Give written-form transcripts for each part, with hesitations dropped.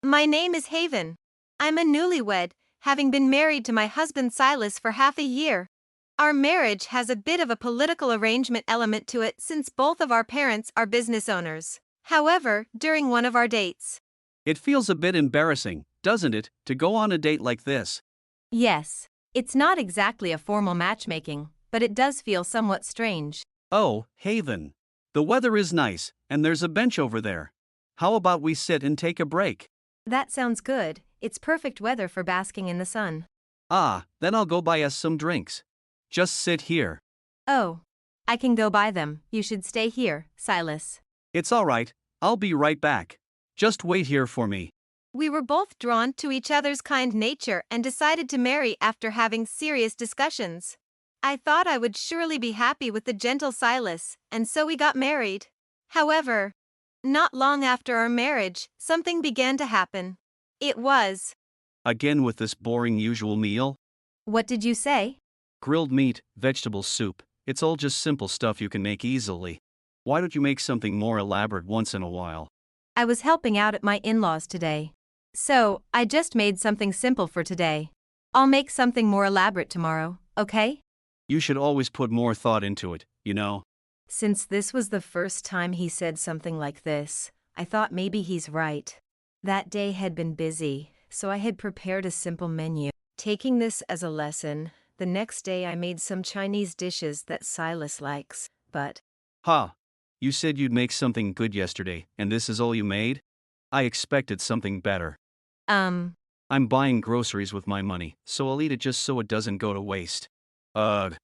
My name is Haven. I'm a newlywed, having been married to my husband Silas for half a year. Our marriage has a bit of a political arrangement element to it since both of our parents are business owners. However, during one of our dates, It feels a bit embarrassing, doesn't it, to go on a date like this? yes, it's not exactly a formal matchmaking, but it does feel somewhat strange. Oh, Haven. The weather is nice, and there's a bench over there. How about we sit and take a break? That sounds good. It's perfect weather for basking in the sun. Ah, then I'll go buy us some drinks. Just sit here. Oh, I can go buy them. You should stay here, Silas. It's all right, I'll be right back. Just wait here for me. We were both drawn to each other's kind nature and decided to marry after having serious discussions. I thought I would surely be happy with the gentle Silas, and so we got married. However, not long after our marriage, something began to happen. It was. Again with this boring usual meal? What did you say? Grilled meat, vegetable soup. It's all just simple stuff you can make easily. Why don't you make something more elaborate once in a while? I was helping out at my in-laws today. So, I just made something simple for today. I'll make something more elaborate tomorrow, okay? You should always put more thought into it, you know. Since this was the first time he said something like this, I thought maybe he's right. That day had been busy, so I had prepared a simple menu. Taking this as a lesson, the next day I made some Chinese dishes that Silas likes, but Ha! You said you'd make something good yesterday, and this is all you made? I expected something better. I'm buying groceries with my money, so I'll eat it just so it doesn't go to waste. Ugh.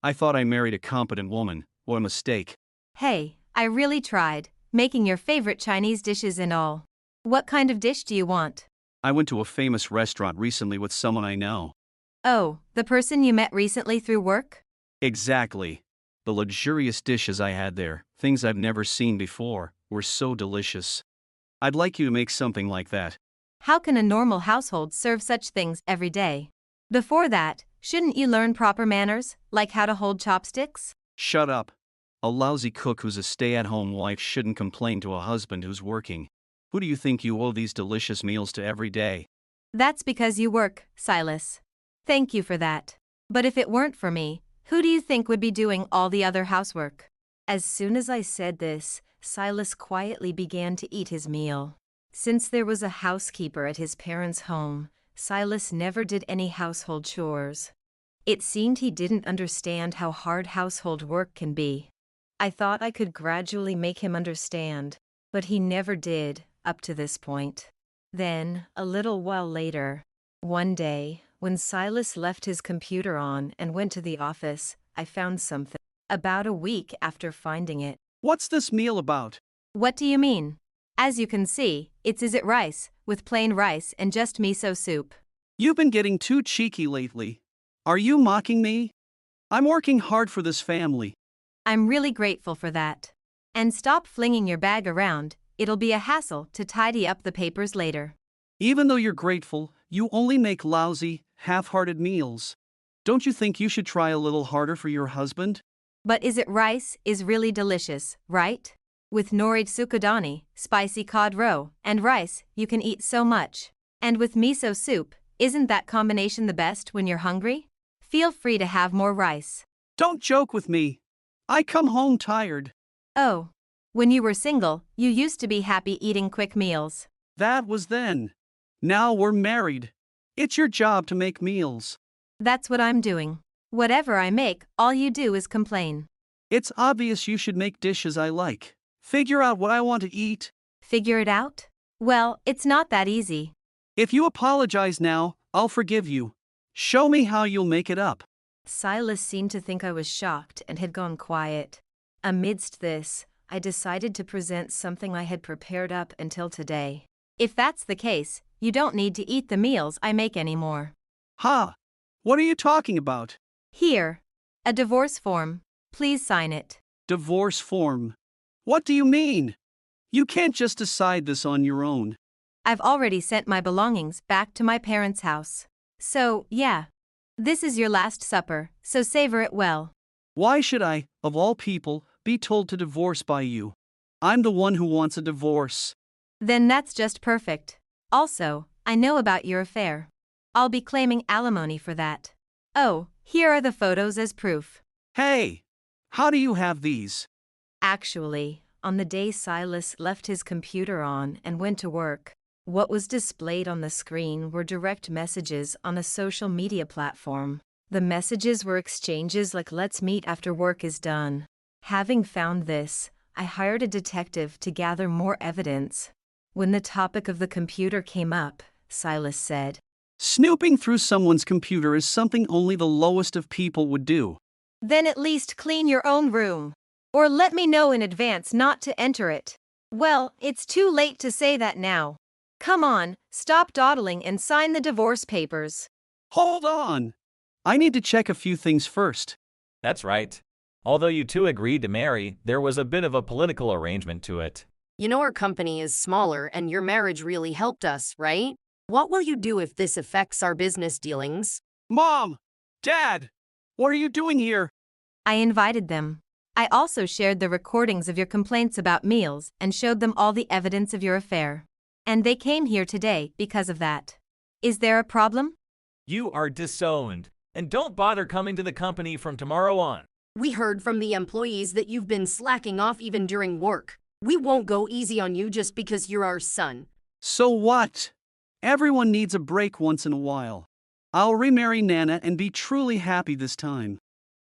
I thought I married a competent woman. What a mistake. hey, I really tried, making your favorite Chinese dishes and all. What kind of dish do you want? I went to a famous restaurant recently with someone I know. Oh, the person you met recently through work? Exactly. The luxurious dishes I had there, things I've never seen before, were so delicious. I'd like you to make something like that. How can a normal household serve such things every day? Before that, shouldn't you learn proper manners, like how to hold chopsticks? Shut up. A lousy cook who's a stay-at-home wife shouldn't complain to a husband who's working. Who do you think you owe these delicious meals to every day? That's because you work, Silas. Thank you for that. But if it weren't for me, who do you think would be doing all the other housework? As soon as I said this, Silas quietly began to eat his meal. Since there was a housekeeper at his parents' home, Silas never did any household chores. It seemed he didn't understand how hard household work can be. I thought I could gradually make him understand, but he never did, up to this point. Then, a little while later, one day, when Silas left his computer on and went to the office, I found something. About a week after finding it. What's this meal about? What do you mean? As you can see, it's Is It rice, with plain rice and just miso soup. You've been getting too cheeky lately. Are you mocking me? I'm working hard for this family. I'm really grateful for that. And stop flinging your bag around, it'll be a hassle to tidy up the papers later. Even though you're grateful, you only make lousy, half-hearted meals. Don't you think you should try a little harder for your husband? But Is It rice is really delicious, right? With nori tsukudani, spicy cod roe, and rice, you can eat so much. And with miso soup, isn't that combination the best when you're hungry? Feel free to have more rice. Don't joke with me. I come home tired. Oh. When you were single, you used to be happy eating quick meals. That was then. Now we're married. It's your job to make meals. That's what I'm doing. Whatever I make, all you do is complain. It's obvious you should make dishes I like. Figure out what I want to eat. Figure it out? Well, it's not that easy. If you apologize now, I'll forgive you. Show me how you'll make it up. Silas seemed to think I was shocked and had gone quiet. Amidst this, I decided to present something I had prepared up until today. If that's the case, you don't need to eat the meals I make anymore. Ha! What are you talking about? Here. A divorce form. Please sign it. Divorce form. What do you mean? You can't just decide this on your own. I've already sent my belongings back to my parents' house. So, yeah. This is your last supper, so savor it well. Why should I, of all people, be told to divorce by you? I'm the one who wants a divorce. Then that's just perfect. Also, I know about your affair. I'll be claiming alimony for that. Oh, here are the photos as proof. Hey! How do you have these? Actually, on the day Silas left his computer on and went to work, what was displayed on the screen were direct messages on a social media platform. The messages were exchanges like "let's meet after work is done." Having found this, I hired a detective to gather more evidence. When the topic of the computer came up, Silas said, Snooping through someone's computer is something only the lowest of people would do. "Then at least clean your own room. Or let me know in advance not to enter it." Well, it's too late to say that now. Come on, stop dawdling and sign the divorce papers. Hold on! I need to check a few things first. That's right. Although you two agreed to marry, there was a bit of a political arrangement to it. You know our company is smaller and your marriage really helped us, right? What will you do if this affects our business dealings? Mom! Dad! What are you doing here? I invited them. I also shared the recordings of your complaints about meals and showed them all the evidence of your affair. And they came here today because of that. Is there a problem? You are disowned, and don't bother coming to the company from tomorrow on. We heard from the employees that you've been slacking off even during work. We won't go easy on you just because you're our son. So what? Everyone needs a break once in a while. I'll remarry Nana and be truly happy this time.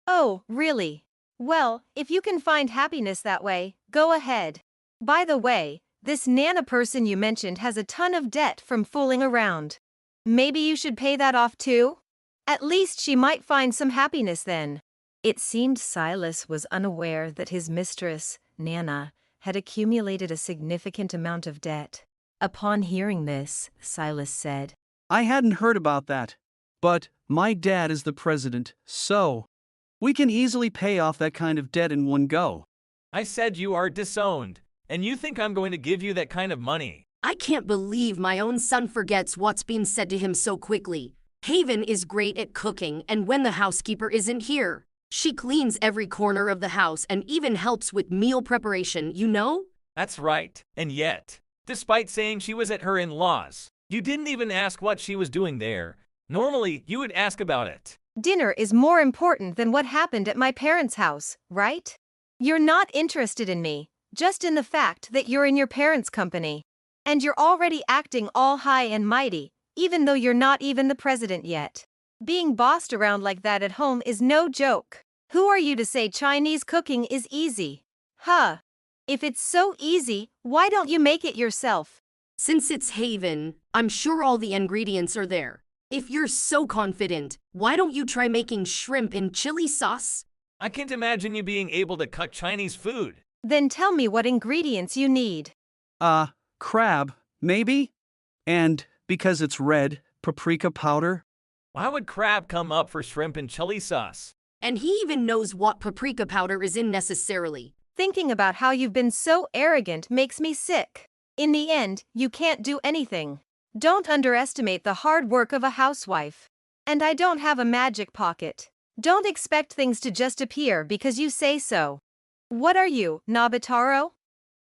Oh, really? Well, if you can find happiness that way, go ahead. By the way, this Nana person you mentioned has a ton of debt from fooling around. Maybe you should pay that off too? At least she might find some happiness then. It seemed Silas was unaware that his mistress, Nana, had accumulated a significant amount of debt. Upon hearing this, Silas said, I hadn't heard about that. But my dad is the president, so we can easily pay off that kind of debt in one go. I said you are disowned, and you think I'm going to give you that kind of money. I can't believe my own son forgets what's been said to him so quickly. Haven is great at cooking, and when the housekeeper isn't here, she cleans every corner of the house and even helps with meal preparation, you know? That's right. And yet, despite saying she was at her in-laws, you didn't even ask what she was doing there. Normally, you would ask about it. Dinner is more important than what happened at my parents' house, right? You're not interested in me, just in the fact that you're in your parents' company. And you're already acting all high and mighty, even though you're not even the president yet. Being bossed around like that at home is no joke. Who are you to say Chinese cooking is easy? Huh. If it's so easy, why don't you make it yourself? Since it's Haven, I'm sure all the ingredients are there. If you're so confident, why don't you try making shrimp in chili sauce? I can't imagine you being able to cook Chinese food. Then tell me what ingredients you need. Crab, maybe? And, because it's red, paprika powder? Why would crab come up for shrimp and chili sauce? And he even knows what paprika powder is in necessarily. Thinking about how you've been so arrogant makes me sick. In the end, you can't do anything. Don't underestimate the hard work of a housewife. And I don't have a magic pocket. Don't expect things to just appear because you say so. What are you, Nobitaro?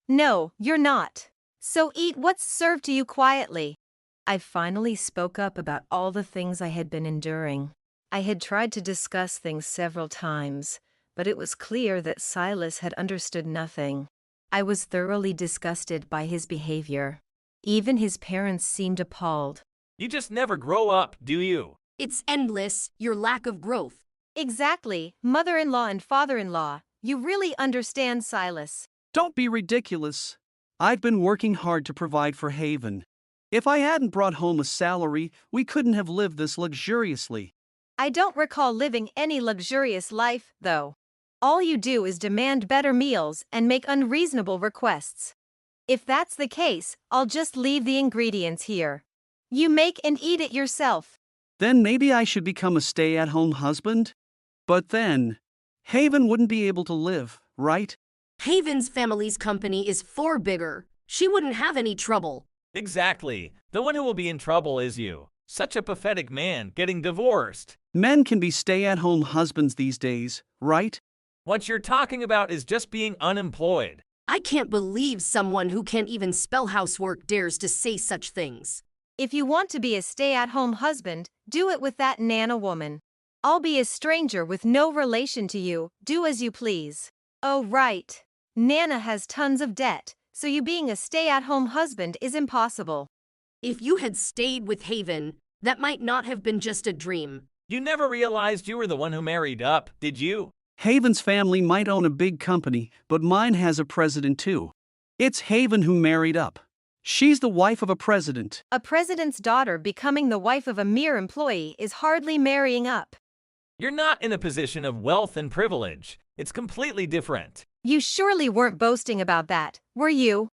No, you're not. So eat what's served to you quietly. I finally spoke up about all the things I had been enduring. I had tried to discuss things several times, but it was clear that Silas had understood nothing. I was thoroughly disgusted by his behavior. Even his parents seemed appalled. You just never grow up, do you? It's endless, your lack of growth. Exactly, mother-in-law and father-in-law. You really understand Silas. Don't be ridiculous. I've been working hard to provide for Haven. If I hadn't brought home a salary, we couldn't have lived this luxuriously. I don't recall living any luxurious life, though. All you do is demand better meals and make unreasonable requests. If that's the case, I'll just leave the ingredients here. You make and eat it yourself. Then maybe I should become a stay-at-home husband? But then, Haven wouldn't be able to live, right? Haven's family's company is far bigger. She wouldn't have any trouble. Exactly. The one who will be in trouble is you. Such a pathetic man getting divorced. Men can be stay-at-home husbands these days, right? What you're talking about is just being unemployed. I can't believe someone who can't even spell housework dares to say such things. If you want to be a stay-at-home husband, do it with that Nana woman. I'll be a stranger with no relation to you, do as you please. Oh right. Nana has tons of debt, so you being a stay-at-home husband is impossible. If you had stayed with Haven, that might not have been just a dream. You never realized you were the one who married up, did you? Haven's family might own a big company, but mine has a president too. It's Haven who married up. She's the wife of a president. A president's daughter becoming the wife of a mere employee is hardly marrying up. You're not in a position of wealth and privilege. It's completely different. You surely weren't boasting about that, were you?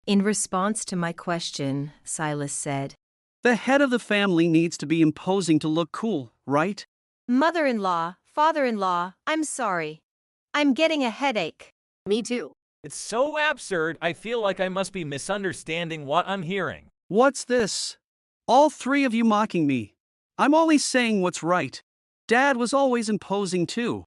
In response to my question, Silas said, The head of the family needs to be imposing to look cool, right? Mother-in-law, father-in-law, I'm sorry. I'm getting a headache. Me too. It's so absurd, I feel like I must be misunderstanding what I'm hearing. What's this? All three of you mocking me. I'm only saying what's right. Dad was always imposing too.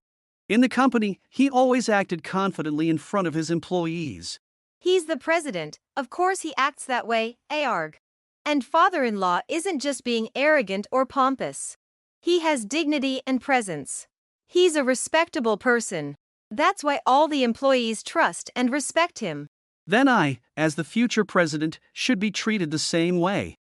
In the company, he always acted confidently in front of his employees. He's the president, of course he acts that way, Arg. And father-in-law isn't just being arrogant or pompous. He has dignity and presence. He's a respectable person. That's why all the employees trust and respect him. Then I, as the future president, should be treated the same way.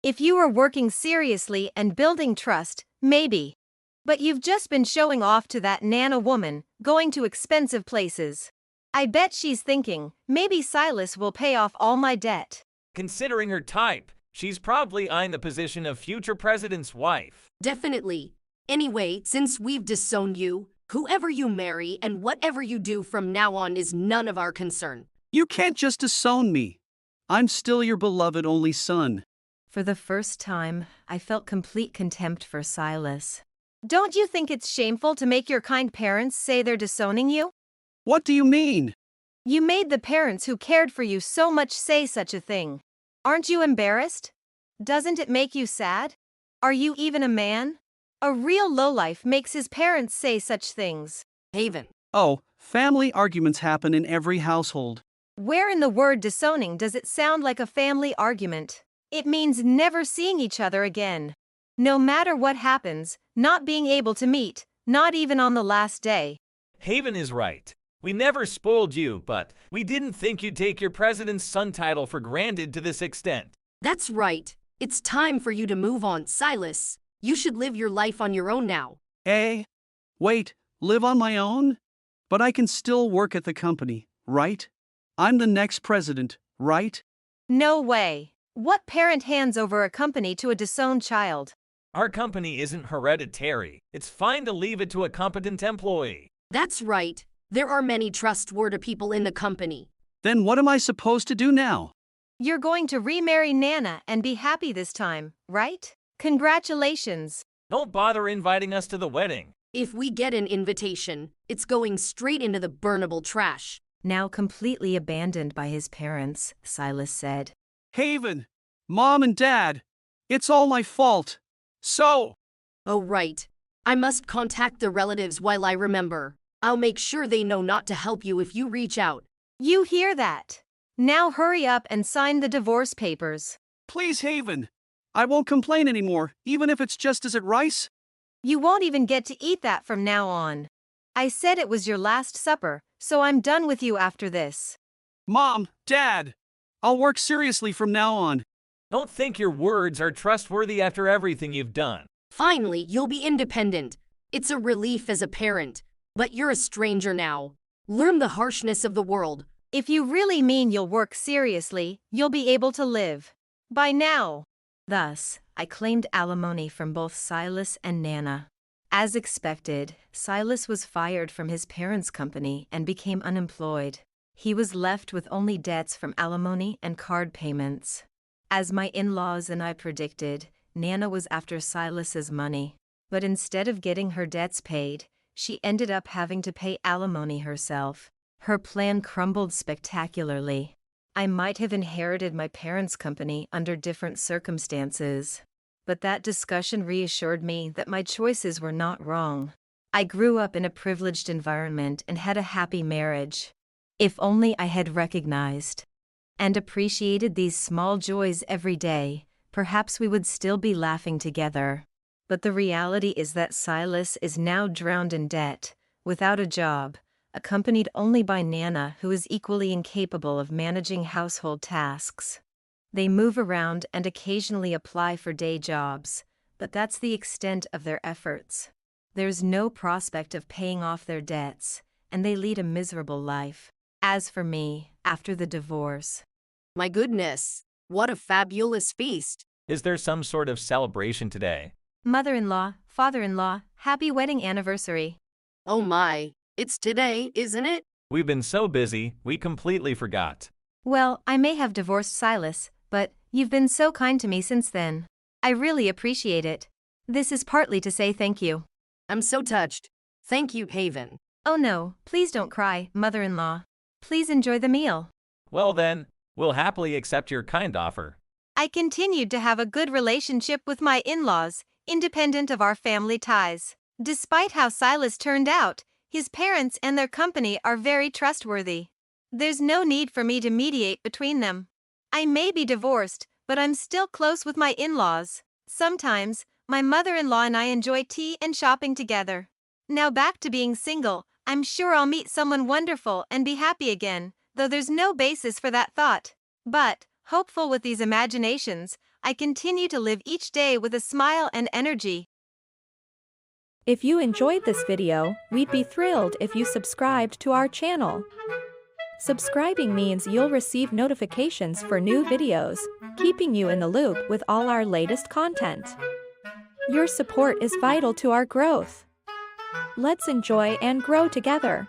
If you were working seriously and building trust, maybe. But you've just been showing off to that Nana woman, going to expensive places. I bet she's thinking, maybe Silas will pay off all my debt. Considering her type, she's probably eyeing the position of future president's wife. Definitely. Anyway, since we've disowned you, whoever you marry and whatever you do from now on is none of our concern. You can't just disown me. I'm still your beloved only son. For the first time, I felt complete contempt for Silas. Don't you think it's shameful to make your kind parents say they're disowning you? What do you mean? You made the parents who cared for you so much say such a thing. Aren't you embarrassed? Doesn't it make you sad? Are you even a man? A real lowlife makes his parents say such things. Haven. Oh, family arguments happen in every household. Where in the word disowning does it sound like a family argument? It means never seeing each other again. No matter what happens, not being able to meet, not even on the last day. Haven is right. We never spoiled you, but we didn't think you'd take your president's son title for granted to this extent. That's right. It's time for you to move on, Silas. You should live your life on your own now. Wait, live on my own? But I can still work at the company, right? I'm the next president, right? No way. What parent hands over a company to a disowned child? Our company isn't hereditary. It's fine to leave it to a competent employee. That's right. There are many trustworthy people in the company. Then what am I supposed to do now? You're going to remarry Nana and be happy this time, right? Congratulations. Don't bother inviting us to the wedding. If we get an invitation, it's going straight into the burnable trash. Now completely abandoned by his parents, Silas said. Haven, Mom and Dad, it's all my fault. So, Oh right. I must contact the relatives while I remember. I'll make sure they know not to help you if you reach out. You hear that? Now hurry up and sign the divorce papers. please, Haven. I won't complain anymore, even if it's just as at rice. You won't even get to eat that from now on. I said it was your last supper, so I'm done with you after this. Mom, Dad, I'll work seriously from now on. Don't think your words are trustworthy after everything you've done. Finally, you'll be independent. It's a relief as a parent. But you're a stranger now. Learn the harshness of the world. If you really mean you'll work seriously, you'll be able to live. By now. Thus, I claimed alimony from both Silas and Nana. As expected, Silas was fired from his parents' company and became unemployed. He was left with only debts from alimony and card payments. As my in-laws and I predicted, Nana was after Silas's money. But instead of getting her debts paid, she ended up having to pay alimony herself. Her plan crumbled spectacularly. I might have inherited my parents' company under different circumstances. But that discussion reassured me that my choices were not wrong. I grew up in a privileged environment and had a happy marriage. If only I had recognized and appreciated these small joys every day, perhaps we would still be laughing together. But the reality is that Silas is now drowned in debt, without a job, accompanied only by Nana, who is equally incapable of managing household tasks. They move around and occasionally apply for day jobs, but that's the extent of their efforts. There's no prospect of paying off their debts, and they lead a miserable life. As for me, after the divorce, My goodness, what a fabulous feast. Is there some sort of celebration today? mother-in-law, father-in-law, happy wedding anniversary. Oh my, it's today, isn't it? We've been so busy, we completely forgot. Well, I may have divorced Silas, but you've been so kind to me since then. I really appreciate it. This is partly to say thank you. I'm so touched. Thank you, Haven. Oh no, please don't cry, mother-in-law. Please enjoy the meal. Well then, we'll happily accept your kind offer. I continued to have a good relationship with my in-laws, independent of our family ties. Despite how Silas turned out, his parents and their company are very trustworthy. There's no need for me to mediate between them. I may be divorced, but I'm still close with my in-laws. Sometimes, my mother-in-law and I enjoy tea and shopping together. Now back to being single, I'm sure I'll meet someone wonderful and be happy again, though there's no basis for that thought. But, hopeful with these imaginations, I continue to live each day with a smile and energy. If you enjoyed this video, we'd be thrilled if you subscribed to our channel. Subscribing means you'll receive notifications for new videos, keeping you in the loop with all our latest content. Your support is vital to our growth. Let's enjoy and grow together.